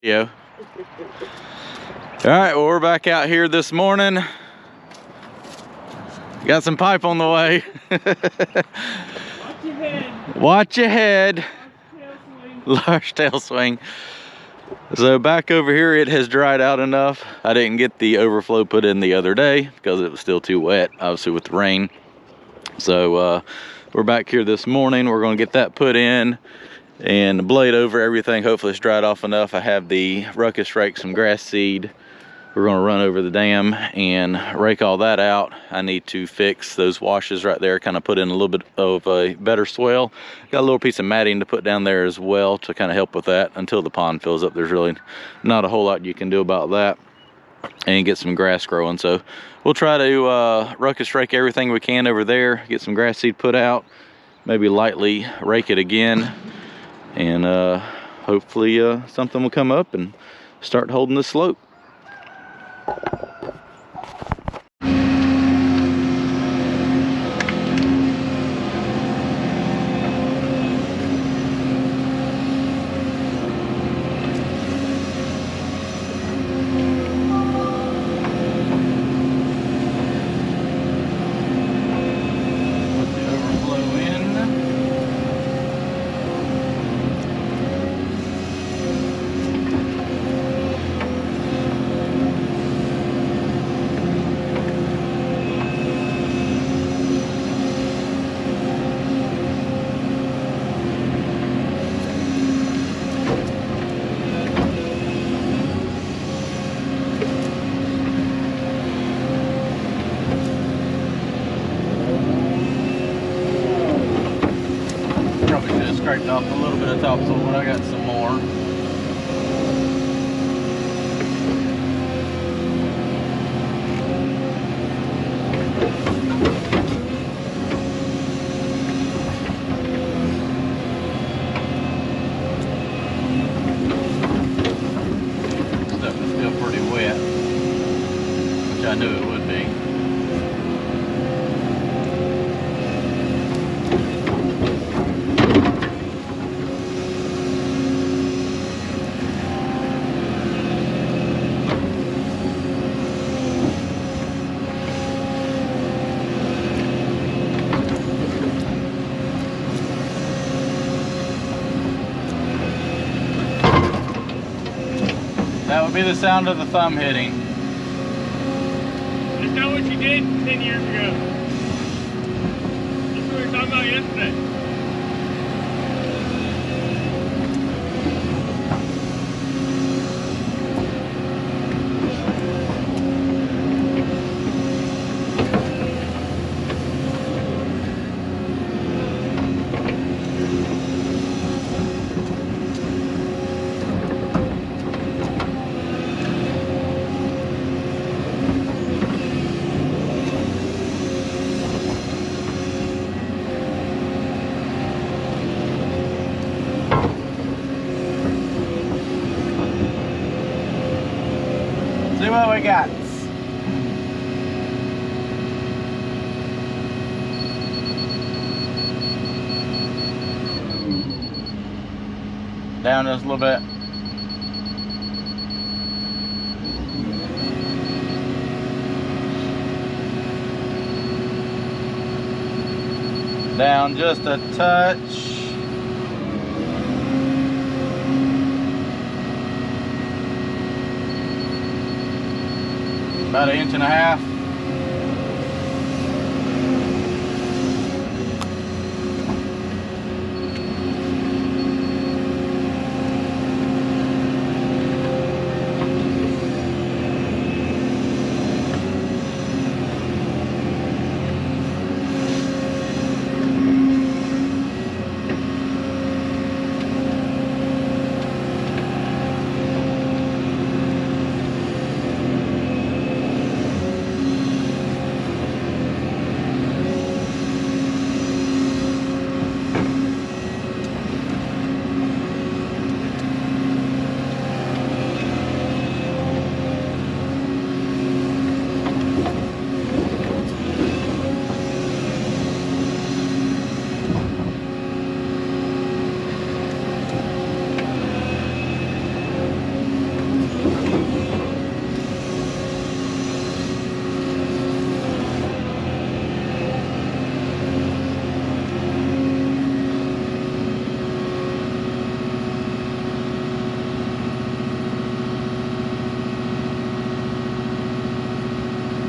Yeah. All right, well, we're back out here this morning. Got some pipe on the way. Watch your head. Watch your head. Large tail swing. Large tail swing. So back over here, it has dried out enough. I didn't get the overflow put in the other day because it was still too wet, obviously with the rain. So we're back here this morning. We're gonna get that put in and blade over everything. Hopefully it's dried off enough. I have the ruckus rake, some grass seed. We're gonna run over the dam and rake all that out. I need to fix those washes right there, kind of put in a little bit of a better swell. Got a little piece of matting to put down there as well to kind of help with that until the pond fills up. There's really not a whole lot you can do about that, and get some grass growing. So we'll try to ruckus rake everything we can over there, get some grass seed put out, maybe lightly rake it again, and hopefully something will come up and start holding the slope. Scraped off a little bit of topsoil, but I got some more. Stuff is still pretty wet, which I knew it would be. That would be the sound of the thumb hitting. Is that what you did 10 years ago? That's what we were talking about yesterday. See what we got. Down just a little bit. Down just a touch. About 1.5 inches.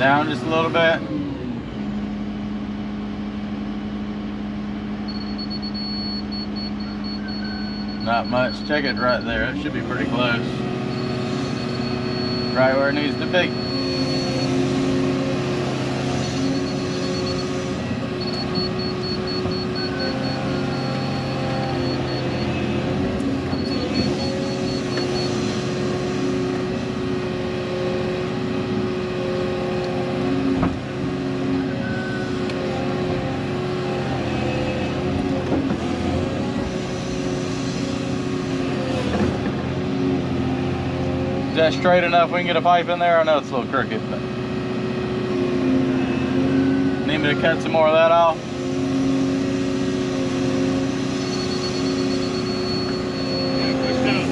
Down just a little bit. Not much. Check it right there. It should be pretty close. Right where it needs to be. Is that straight enough we can get a pipe in there? I know it's a little crooked, but need me to cut some more of that off? Yeah, push down,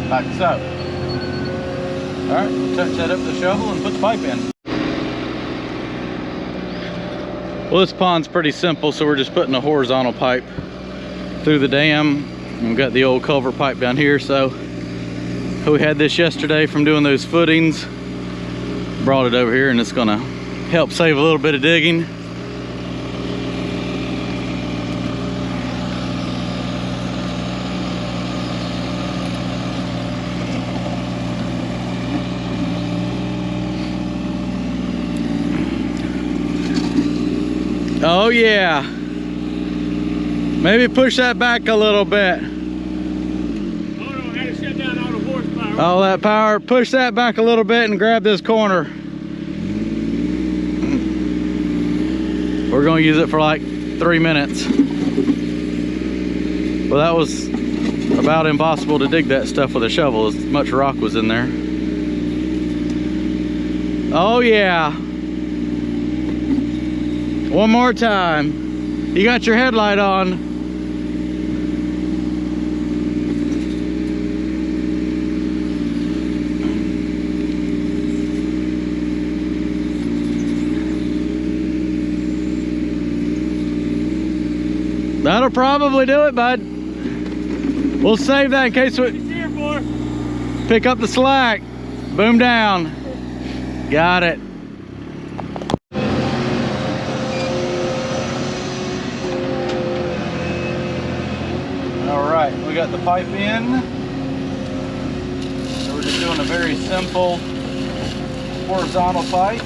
please. Like so. Alright, we'll touch that up with the shovel and put the pipe in. Well, this pond's pretty simple, so we're just putting a horizontal pipe through the dam. We've got the old culvert pipe down here, so we had this yesterday from doing those footings. Brought it over here and it's gonna help save a little bit of digging. Oh yeah. Maybe push that back a little bit. Oh no, I had to shut down all the horsepower. All that power. Push that back a little bit and grab this corner. We're going to use it for like 3 minutes. Well, that was about impossible to dig that stuff with a shovel. As much rock was in there. Oh yeah. One more time. You got your headlight on. That'll probably do it, bud. We'll save that in case we It's here for. pick up the slack. Boom down. Got it. All right, we got the pipe in. So we're just doing a very simple horizontal pipe.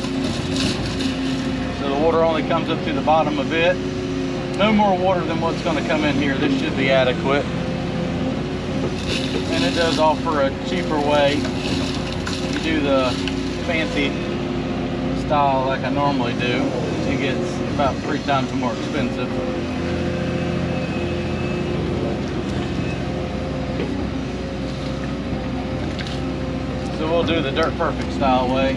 So the water only comes up to the bottom of it. No more water than what's going to come in here. This should be adequate. And it does offer a cheaper way. You do the fancy style like I normally do, it gets about 3 times more expensive. So we'll do the Dirt Perfect style way.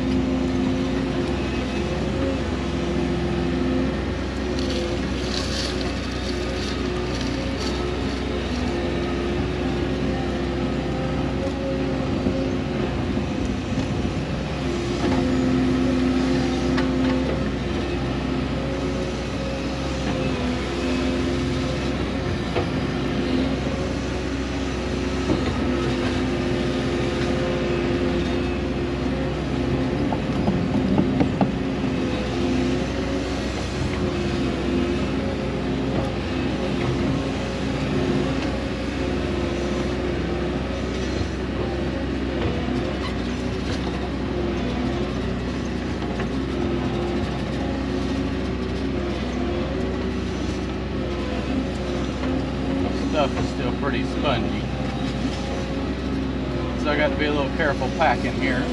Stuff is still pretty spongy, so I got to be a little careful packing here.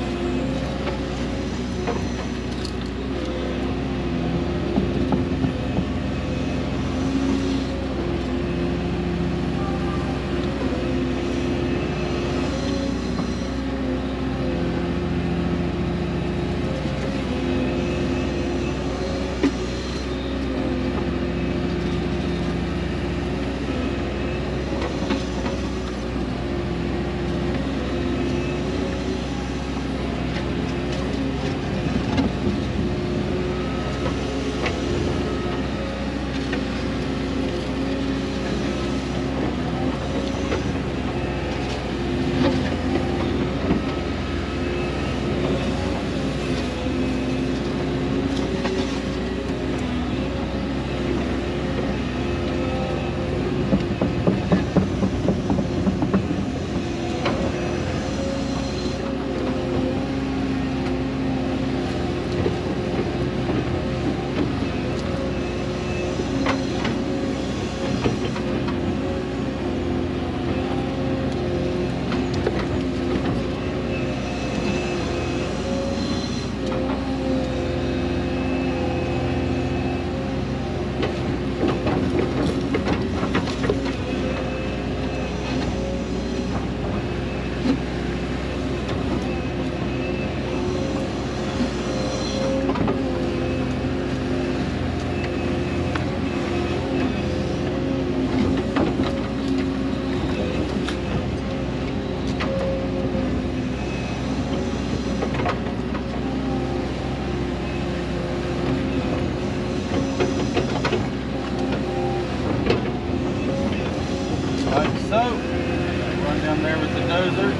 Like so. Run down there with the dozer.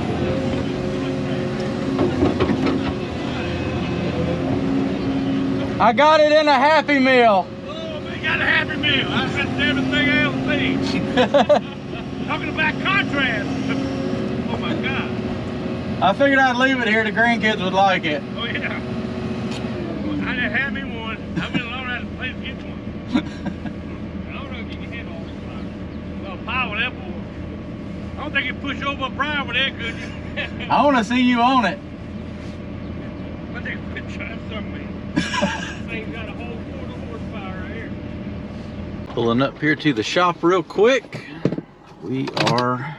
I got it in a Happy Meal. Oh, we got a Happy Meal. I said everything else thing. Talking about contrast. Oh my God. I figured I'd leave it here. The grandkids would like it. Oh yeah. I didn't have me one. I've been alone out of the place to get one. I don't know if you can handle all this time. Well, power that boy. I don't think you push over a briar with that, could you? I want to see you on it. But they quit trying something. This thing got a whole quarter horsepower right here. Pulling up here to the shop real quick. We are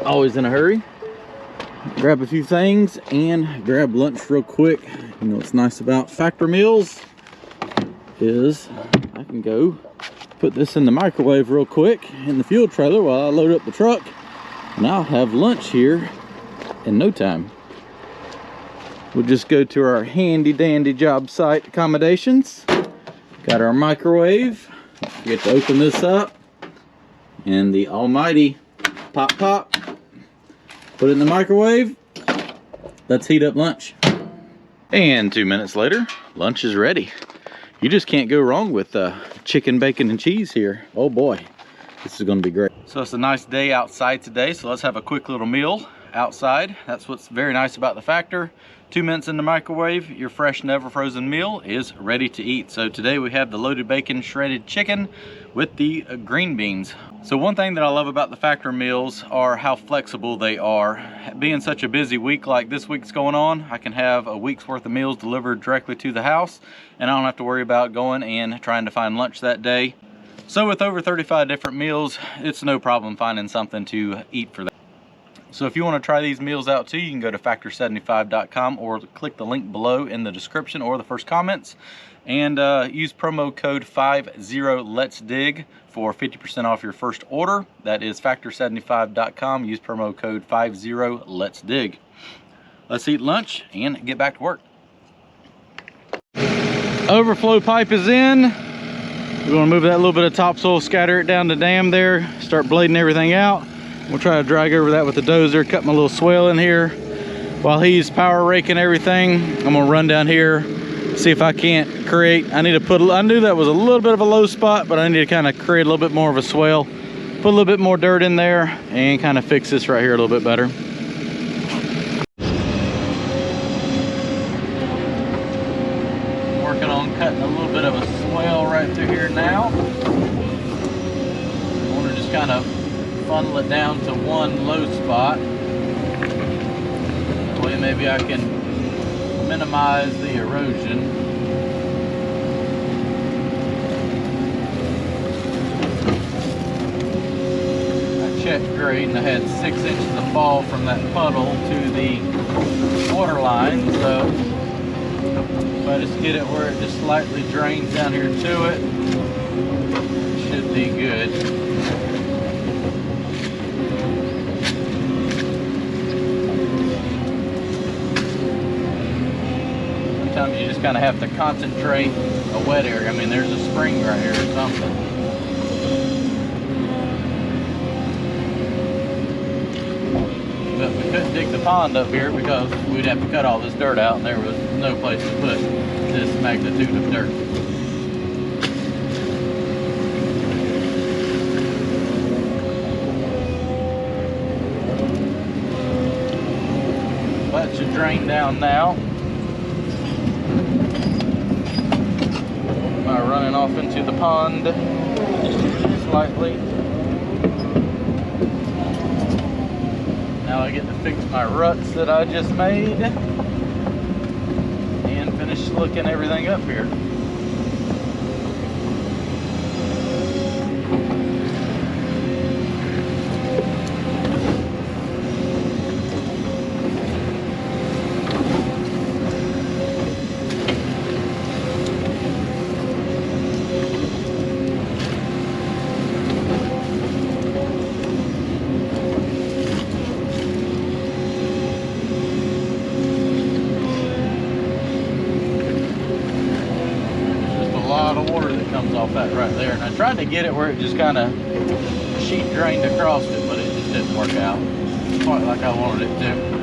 always in a hurry. Grab a few things and grab lunch real quick. You know what's nice about Factor Meals is I can go put this in the microwave real quick in the fuel trailer while I load up the truck, and I'll have lunch here in no time. We'll just go to our handy dandy job site accommodations. Got our microwave. We get to open this up and the almighty pop. Put it in the microwave. Let's heat up lunch. And 2 minutes later, lunch is ready. You just can't go wrong with chicken, bacon, and cheese here. Oh boy, this is gonna be great. So it's a nice day outside today, so let's have a quick little meal outside. That's what's very nice about the Factor. 2 minutes in the microwave, your fresh, never frozen meal is ready to eat. So today we have the loaded bacon shredded chicken with the green beans. So one thing that I love about the Factor meals are how flexible they are. Being such a busy week like this week's going on, I can have a week's worth of meals delivered directly to the house, and I don't have to worry about going and trying to find lunch that day. So with over 35 different meals, it's no problem finding something to eat for that. So if you want to try these meals out too, you can go to factor75.com or click the link below in the description or the first comments, and use promo code 50LetsDig for 50% off your first order. That is factor75.com. Use promo code 50LetsDig. Let's eat lunch and get back to work. Overflow pipe is in. We're going to move that little bit of topsoil, scatter it down the dam there, start blading everything out. We'll try to drag over that with the dozer, cut my little swale in here. While he's power raking everything, I'm gonna run down here, see if I can't create, I knew that was a little bit of a low spot, but I need to kind of create a little bit more of a swale. Put a little bit more dirt in there and kind of fix this right here a little bit better. Working on cutting a little bit of a swale right through here now. I want to just kind of funnel it down to one low spot. That way maybe I can minimize the erosion. I checked grade and I had 6 inches of fall from that puddle to the water line, so if I just get it where it just slightly drains down here to it, it should be good. Sometimes you just kind of have to concentrate a wet area. I mean, there's a spring right here or something. But we couldn't dig the pond up here because we'd have to cut all this dirt out, and there was no place to put this magnitude of dirt. That should drain down now. Running off into the pond slightly. Now I get to fix my ruts that I just made and finish looking everything up here. Off that right there, and I tried to get it where it just kind of sheet drained across it, but it just didn't work out quite like I wanted it to.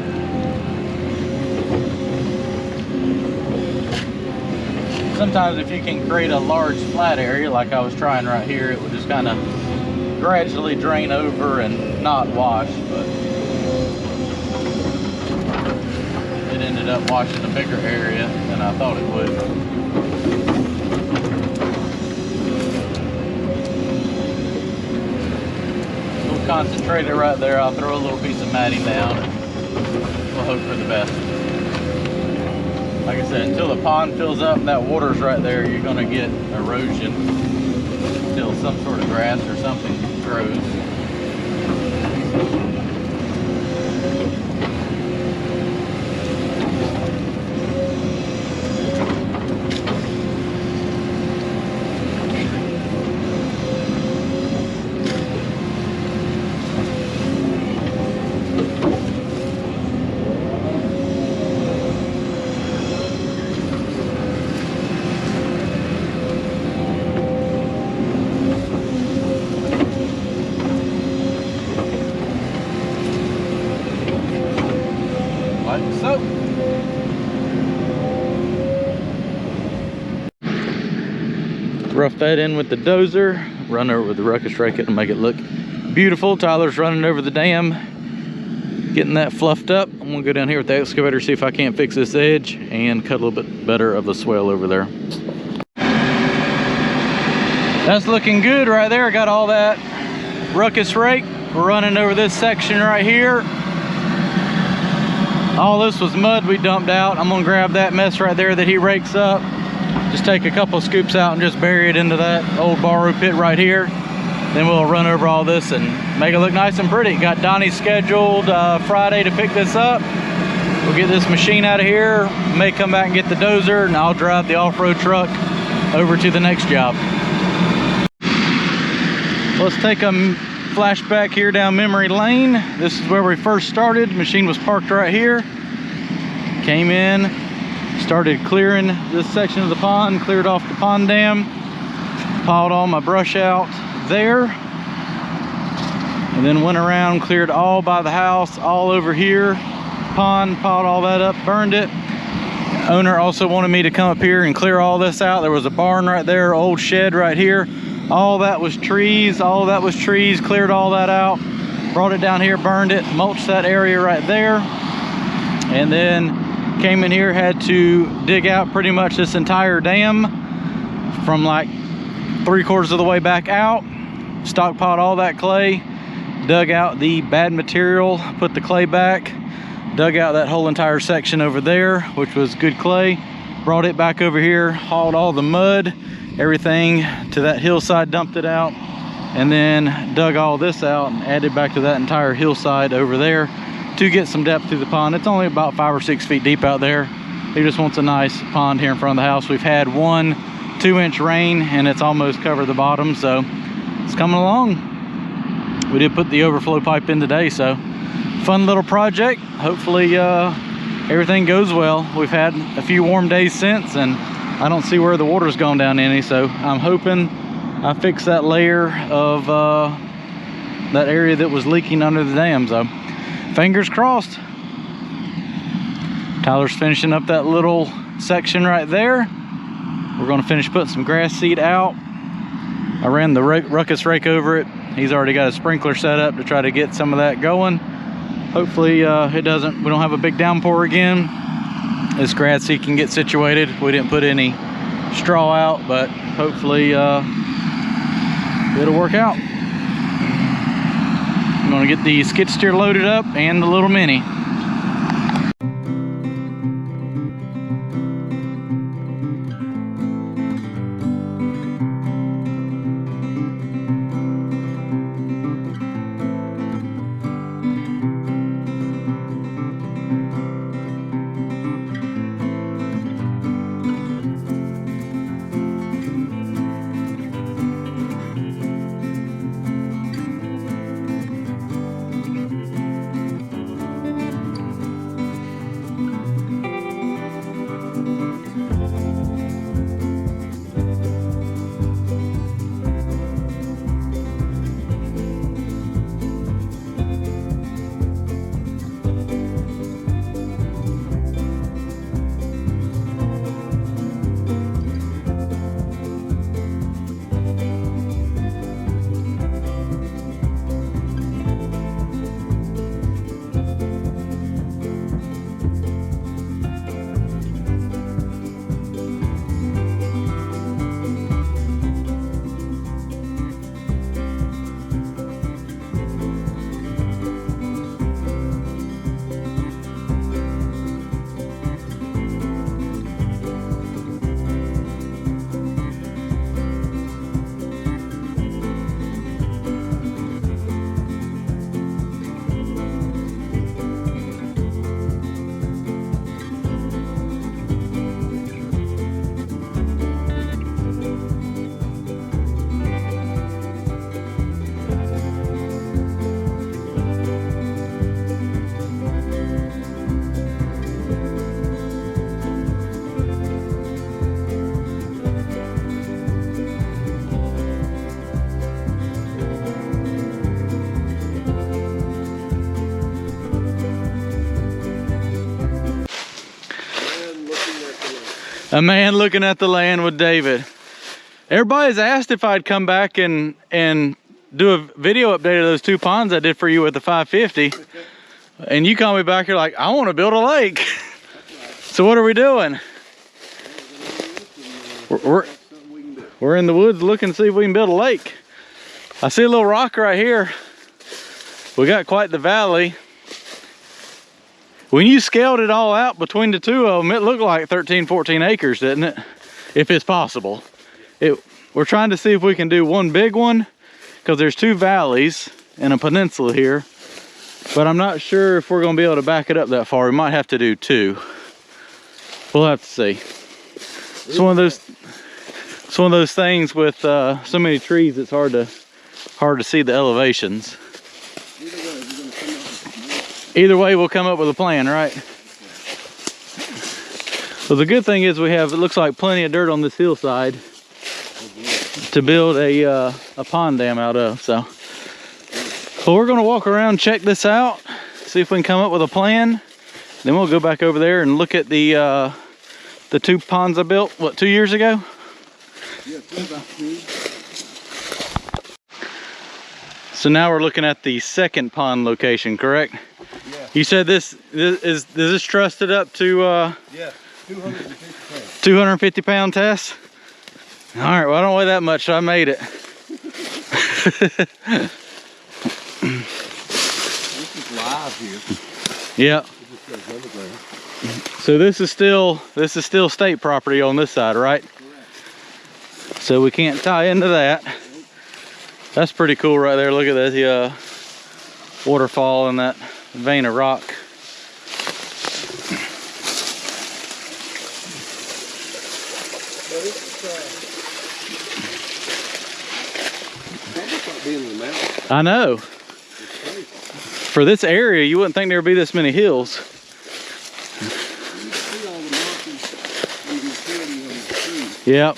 Sometimes if you can create a large flat area like I was trying right here, it would just kind of gradually drain over and not wash, but it ended up washing a bigger area than I thought it would. We'll concentrate it right there. I'll throw a little piece of matting down and we'll hope for the best. Like I said, until the pond fills up and that water's right there, you're gonna get erosion until some sort of grass or something grows. Like so. Rough that in with the dozer, run over with the ruckus rake and make it look beautiful. Tyler's running over the dam, getting that fluffed up. I'm gonna go down here with the excavator, see if I can't fix this edge and cut a little bit better of the swale over there. That's looking good right there. I got all that ruckus rake. We're running over this section right here. All this was mud we dumped out. I'm gonna grab that mess right there that he rakes up. Just take a couple scoops out and just bury it into that old borrow pit right here. Then we'll run over all this and make it look nice and pretty. Got Donnie scheduled Friday to pick this up. We'll get this machine out of here, may come back and get the dozer, and I'll drive the off-road truck over to the next job. Let's take a flashback here down memory lane. This is where we first started. The machine was parked right here. Came in, started clearing this section of the pond, cleared off the pond dam, piled all my brush out there, and then went around, cleared all by the house, all over here, pond, piled all that up, burned it. Owner also wanted me to come up here and clear all this out. There was a barn right there, old shed right here. All that was trees, cleared all that out, brought it down here, burned it, mulched that area right there, and then came in here, had to dig out pretty much this entire dam from like 3/4 of the way back out, stockpiled all that clay, dug out the bad material, put the clay back, dug out that whole entire section over there, which was good clay, brought it back over here, hauled all the mud, everything to that hillside, dumped it out, and then dug all this out and added back to that entire hillside over there to get some depth through the pond. It's only about 5 or 6 feet deep out there. He just wants a nice pond here in front of the house. We've had 1 2-inch rain and it's almost covered the bottom, so it's coming along. We did put the overflow pipe in today, so fun little project. Hopefully everything goes well. We've had a few warm days since, and I don't see where the water's gone down any, so I'm hoping I fix that layer of that area that was leaking under the dam. So fingers crossed. Tyler's finishing up that little section right there. We're going to finish putting some grass seed out. I ran the ruckus rake over it. He's already got a sprinkler set up to try to get some of that going. Hopefully we don't have a big downpour again. This grass seed can get situated. We didn't put any straw out, but hopefully it'll work out. I'm gonna get the skid steer loaded up and the little mini. A man looking at the land with David. Everybody's asked if I'd come back and do a video update of those 2 ponds I did for you with the 550. And you call me back, you're like, I want to build a lake. So what are we doing? We're in the woods looking to see if we can build a lake. I see a little rock right here. We got quite the valley. When you scaled it all out between the 2 of them, it looked like 13, 14 acres, didn't it? If it's possible. We're trying to see if we can do one big one, because there's 2 valleys and a peninsula here. But I'm not sure if we're gonna be able to back it up that far. We might have to do 2. We'll have to see. It's one of those things with so many trees. It's hard to see the elevations. Either way, we'll come up with a plan, right? So the good thing is it looks like plenty of dirt on this hillside to build a pond dam out of. So we're gonna walk around, check this out, see if we can come up with a plan. Then we'll go back over there and look at the 2 ponds I built, what, 2 years ago? Yeah, about 2. So now we're looking at the 2nd pond location, correct? Yeah. You said is this trusted up to Yeah, 250 pounds. 250 pound test? All right, well I don't weigh that much, so I made it. This is live here. Yeah. So this is still state property on this side, right? Correct. So we can't tie into that. That's pretty cool right there. Look at that waterfall and that vein of rock. I know. For this area, you wouldn't think there would be this many hills. Yep.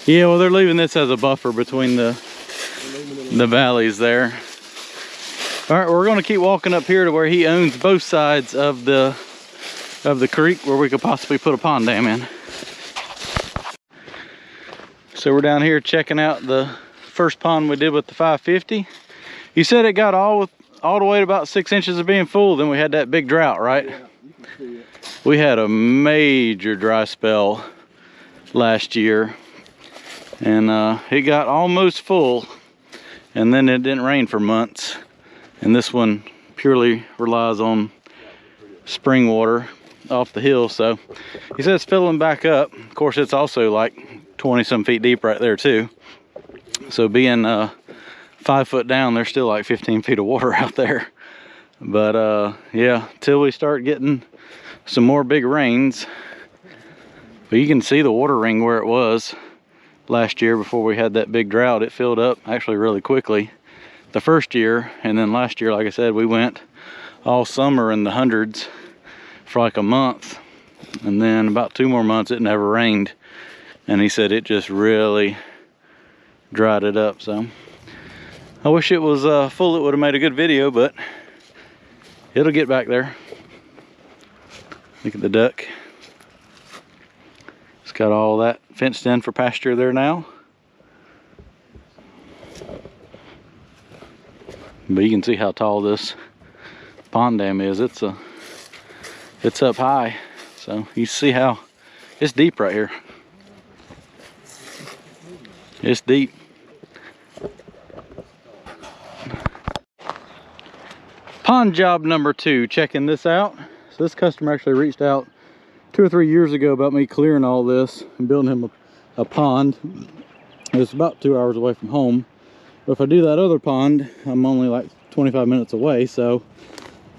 Yeah, well, they're leaving this as a buffer between the valleys there. All right, we're going to keep walking up here to where he owns both sides of the creek where we could possibly put a pond dam in. So we're down here checking out the first pond we did with the 550. You said it got all the way to about 6 inches of being full, then we had that big drought, right? Yeah, you can see it. We had a major dry spell last year, and it got almost full, and then it didn't rain for months. And this one purely relies on spring water off the hill, so he said it's filling back up. Of course, it's also like 20 some feet deep right there too. So being 5 foot down, there's still like 15 feet of water out there. But yeah, till we start getting some more big rains. But you can see the water ring where it was last year before we had that big drought. It filled up actually really quickly the first year, and then last year, like I said, we went all summer in the hundreds for like a month, and then about 2 more months it never rained, and he said it just really dried it up. So I wish it was full. It would have made a good video, but it'll get back there. Look at the duck. It's got all that fenced in for pasture there now. But you can see how tall this pond dam is. It's up high. So you see how it's deep right here. It's deep. Pond job number 2, checking this out. So this customer actually reached out 2 or 3 years ago about me clearing all this and building him a pond. It's about 2 hours away from home. But if I do that other pond, I'm only like 25 minutes away, so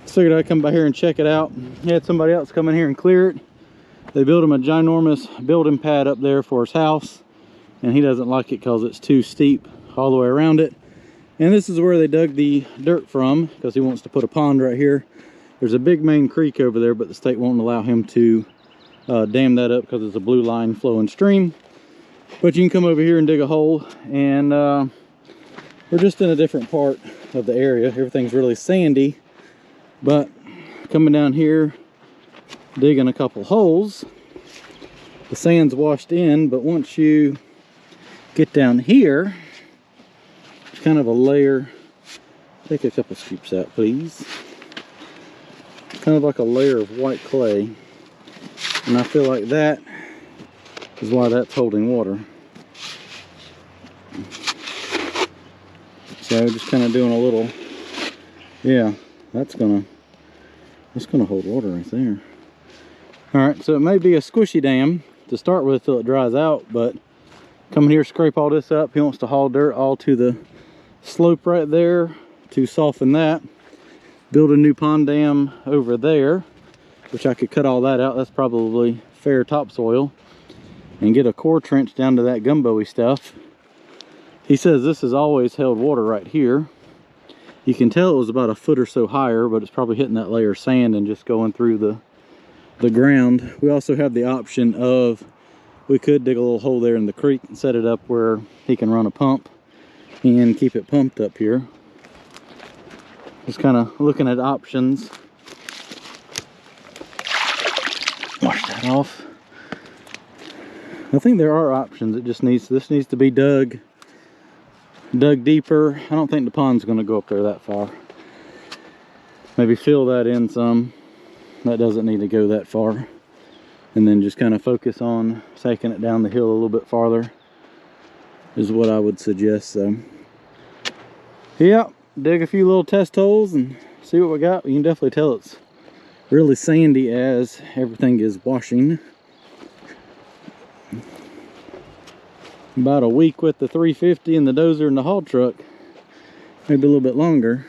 I figured I'd come by here and check it out. He had somebody else come in here and clear it. They built him a ginormous building pad up there for his house, and he doesn't like it because it's too steep all the way around it. And this is where they dug the dirt from, because he wants to put a pond right here. There's a big main creek over there, but the state won't allow him to dam that up because it's a blue line flowing stream. But you can come over here and dig a hole, and we're just in a different part of the area. Everything's really sandy, but coming down here, digging a couple holes, the sand's washed in, but once you get down here, it's kind of a layer. Take a couple scoops out, please. Kind of like a layer of white clay, and I feel like that is why that's holding water. So just kind of doing a little, yeah, that's gonna hold water right there. All right, so it may be a squishy dam to start with till it dries out, but come here, scrape all this up. He wants to haul dirt all to the slope right there to soften that. Build a new pond dam over there, which I could cut all that out. That's probably fair topsoil, and get a core trench down to that gumbo-y stuff. He says this has always held water right here. You can tell it was about a foot or so higher, but it's probably hitting that layer of sand and just going through the ground. We also have the option of, we could dig a little hole there in the creek and set it up where he can run a pump and keep it pumped up here. Just kind of looking at options. Wash that off. I think there are options. It just needs, this needs to be dug deeper. I don't think the pond's going to go up there that far. Maybe fill that in some. That doesn't need to go that far. And then just kind of focus on taking it down the hill a little bit farther is what I would suggest. So yeah, dig a few little test holes and see what we got. You can definitely tell it's really sandy as everything is washing. About a week with the 350 and the dozer and the haul truck, maybe a little bit longer,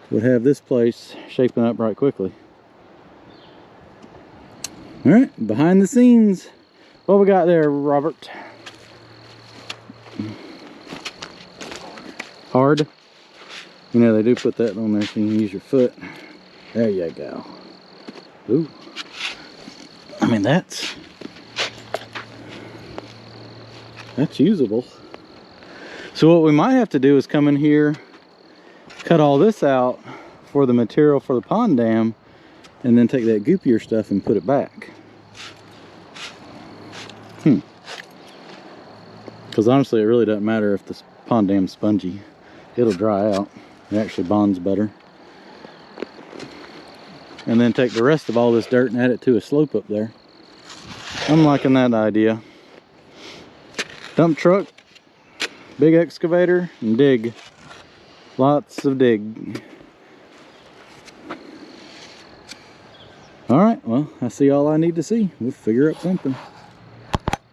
would have this place shaping up right quickly. All right, behind the scenes, what we got there, Robert? Hard. You know, they do put that on there so you can use your foot. There you go. Ooh. I mean, that's usable. So what we might have to do is come in here, cut all this out for the material for the pond dam, and then take that goopier stuff and put it back. Because honestly, it really doesn't matter if this pond dam's spongy. It'll dry out. It actually bonds better. And then take the rest of all this dirt and add it to a slope up there. I'm liking that idea. Dump truck, big excavator, and dig. Lots of dig. All right, well, I see all I need to see. We'll figure out something.